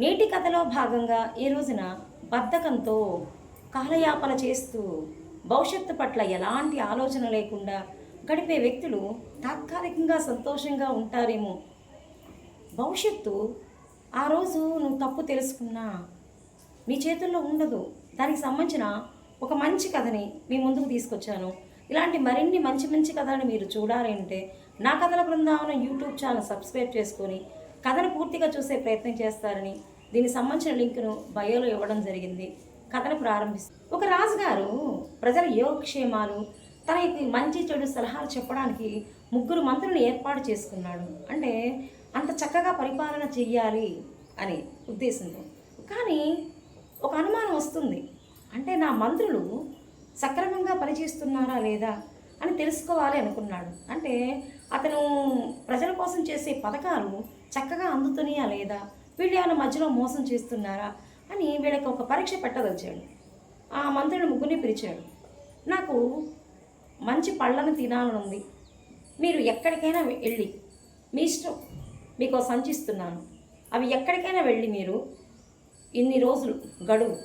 నేటి కథలో భాగంగా ఈ రోజున బద్ధకంతో కాలయాపన చేస్తూ భవిష్యత్తు పట్ల ఎలాంటి ఆలోచన లేకుండా గడిపే వ్యక్తులు తాత్కాలికంగా సంతోషంగా ఉంటారేమో. భవిష్యత్తు ఆ రోజు నువ్వు తప్పు తెలుసుకున్నా మీ చేతుల్లో ఉండదు. దానికి సంబంధించిన ఒక మంచి కథని మీ ముందుకు తీసుకొచ్చాను. ఇలాంటి మరిన్ని మంచి మంచి కథలను మీరు చూడాలి అంటే నా కథల బృందావనం యూట్యూబ్ ఛానల్ సబ్స్క్రైబ్ చేసుకొని కథను పూర్తిగా చూసే ప్రయత్నం చేస్తారని దీనికి సంబంధించిన లింకును బయోలో ఇవ్వడం జరిగింది. కథను ప్రారంభిస్తుంది. ఒక రాజుగారు ప్రజల యోగక్షేమాలు తనకి మంచి చెడు సలహాలు చెప్పడానికి ముగ్గురు మంత్రులను ఏర్పాటు చేసుకున్నాడు. అంటే అంత చక్కగా పరిపాలన చెయ్యాలి అనే ఉద్దేశంతో. కానీ ఒక అనుమానం వస్తుంది. అంటే నా మంత్రులు సక్రమంగా పనిచేస్తున్నారా లేదా అని తెలుసుకోవాలి అనుకున్నాడు. అంటే అతను ప్రజల కోసం చేసే పథకాలు చక్కగా అందుతున్నాయా లేదా, వీళ్ళు ఏమైనా మధ్యలో మోసం చేస్తున్నారా అని వీళ్ళకి ఒక పరీక్ష పెట్టదలిచాడు. ఆ మంత్రులు ముగ్గురిని పిలిచాడు. నాకు మంచి పళ్ళను తినాలని ఉంది, మీరు ఎక్కడికైనా వెళ్ళి మీ ఇష్టం, మీకు సంచిస్తున్నాను, అవి ఎక్కడికైనా వెళ్ళి మీరు ఇన్ని రోజులు గడువు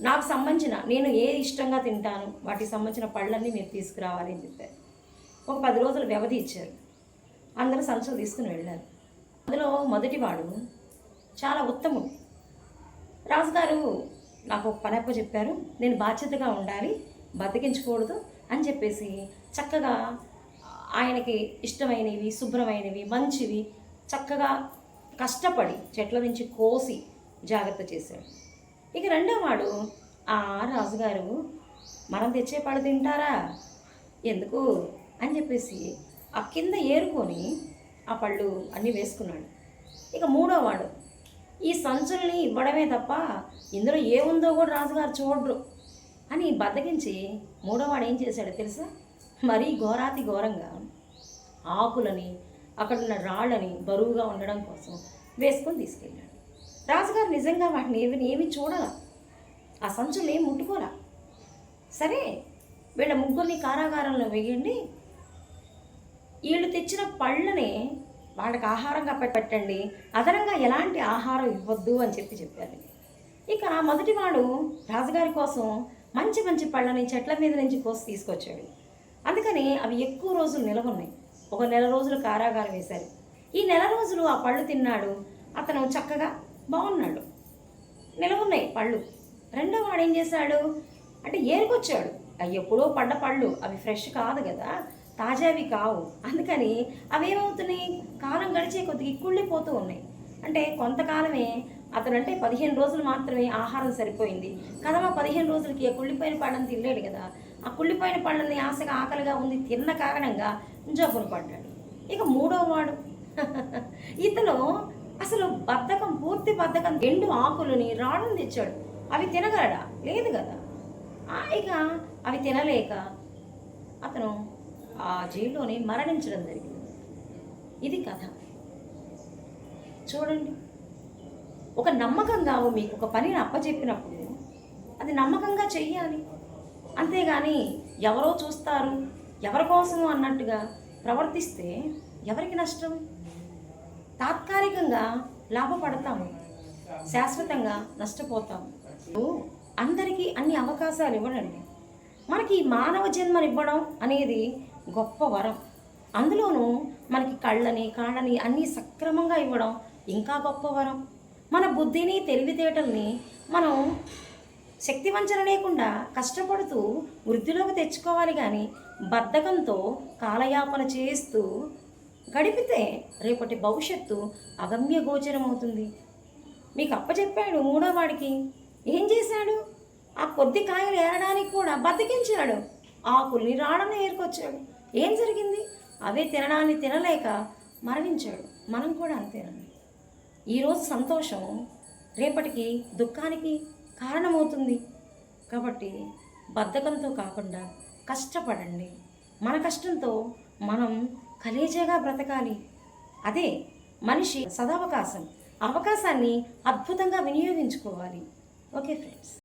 నాకు సంబంధించిన నేను ఏ ఇష్టంగా తింటాను వాటికి సంబంధించిన పళ్ళన్నీ మీరు తీసుకురావాలి అని చెప్పారు. ఒక 10 రోజులు వ్యవధి ఇచ్చారు. అందరూ సంచులు తీసుకుని వెళ్ళారు. అందులో మొదటివాడు చాలా ఉత్తముడు. రాజుగారు నాకు ఒక పని చెప్పారు, నేను బాధ్యతగా ఉండాలి, బతికించకూడదు అని చెప్పేసి చక్కగా ఆయనకి ఇష్టమైనవి, శుభ్రమైనవి, మంచివి చక్కగా కష్టపడి చెట్ల నుంచి కోసి జాగ్రత్త చేశాడు. ఇక రెండో వాడు, రాజుగారు మనం తెచ్చే పళ్ళు తింటారా ఎందుకు అని చెప్పేసి ఆ కింద ఏరుకొని ఆ పళ్ళు అన్నీ వేసుకున్నాడు. ఇక మూడో వాడు, ఈ సంచుల్ని ఇవ్వడమే తప్ప ఇందులో ఏముందో కూడా రాజుగారు చూడరు అని బద్దకించి మూడోవాడు ఏం చేశాడో తెలుసా, మరీ ఘోరాతి ఘోరంగా ఆకులని అక్కడున్న రాళ్ళని బరువుగా ఉండడం కోసం వేసుకొని తీసుకెళ్ళాడు. రాజుగారు నిజంగా వాటిని ఏమి చూడాల, ఆ సంచులు ఏం ముట్టుకోరా. సరే వీళ్ళ ముగ్గురిని కారాగారంలో వేయండి, వీళ్ళు తెచ్చిన పళ్ళని వాళ్ళకి ఆహారంగా పెట్టండి, అదనంగా ఎలాంటి ఆహారం ఇవ్వద్దు అని చెప్పారు. ఇక మొదటివాడు రాజుగారి కోసం మంచి మంచి పళ్ళని చెట్ల మీద నుంచి కోసి తీసుకొచ్చాడు. అందుకని అవి ఎక్కువ రోజులు నిలవన్నాయి. ఒక నెల రోజులు కారాగారం వేశారు. ఈ నెల రోజులు ఆ పళ్ళు తిన్నాడు. అతను చక్కగా బాగున్నాడు, నిలవున్నాయి పళ్ళు. రెండో వాడు ఏం చేశాడు అంటే ఏరుకొచ్చాడు. అవి ఎప్పుడో పడ్డ పళ్ళు, అవి ఫ్రెష్ కాదు కదా, తాజావి కావు. అందుకని అవి ఏమవుతున్నాయి, కాలం గడిచే కొద్దిగా కుళ్ళిపోతూ ఉన్నాయి. అంటే కొంతకాలమే అతను అంటే 15 రోజులు మాత్రమే ఆహారం సరిపోయింది కదా, 15 రోజులకి కుళ్ళిపోయిన పళ్ళని తినలేడు కదా. ఆ కుళ్ళిపోయిన పళ్ళని ఆశగా ఆకలిగా ఉంది తిన్న కారణంగా జబ్బును పడ్డాడు. ఇక మూడో వాడు ఇతను అసలు బద్ధకం, పూర్తి బద్ధకం. ఎండు ఆకులని రాళ్ళని తెచ్చాడు. అవి తినగలడా, లేదు కదా. ఇక అవి తినలేక అతను ఆ జైల్లోనే మరణించడం జరిగింది. ఇది కథ. చూడండి, ఒక నమ్మకంగా మీకు ఒక పనిని అప్పచెప్పినప్పుడు అది నమ్మకంగా చెయ్యాలి. అంతేగాని ఎవరో చూస్తారు, ఎవరి కోసము అన్నట్టుగా ప్రవర్తిస్తే ఎవరికి నష్టం? తాత్కాలికంగా లాభపడతాము, శాశ్వతంగా నష్టపోతాము. అందరికీ అన్ని అవకాశాలు ఇవ్వడండి. మనకి మానవ జన్మనివ్వడం అనేది గొప్ప వరం. అందులోనూ మనకి కళ్ళని కాళ్ళని అన్నీ సక్రమంగా ఇవ్వడం ఇంకా గొప్ప వరం. మన బుద్ధిని తెలివితేటల్ని మనం శక్తివంచన లేకుండా కష్టపడుతూ వృద్ధిలోకి తెచ్చుకోవాలి. కానీ బద్ధకంతో కాలయాపన చేస్తూ గడిపితే రేపటి భవిష్యత్తు అగమ్య గోచరం అవుతుంది. మీకు అప్పచెప్పాడు మూడో వాడికి, ఏం చేశాడు, ఆ కొద్ది కాయలు ఏరడానికి కూడా బతికించాడు. ఆకుల్ని రాళ్ళని ఏరుకొచ్చాడు. ఏం జరిగింది, అవే తినడాన్ని తినలేక మరణించాడు. మనం కూడా అంతేనండి. ఈరోజు సంతోషం రేపటికి దుఃఖానికి కారణమవుతుంది. కాబట్టి బద్ధకంతో కాకుండా కష్టపడండి. మన కష్టంతో మనం కలేజాగా బ్రతకాలి. అదే మనిషి సదవకాశం. అవకాశాన్ని అద్భుతంగా వినియోగించుకోవాలి. Okay friends.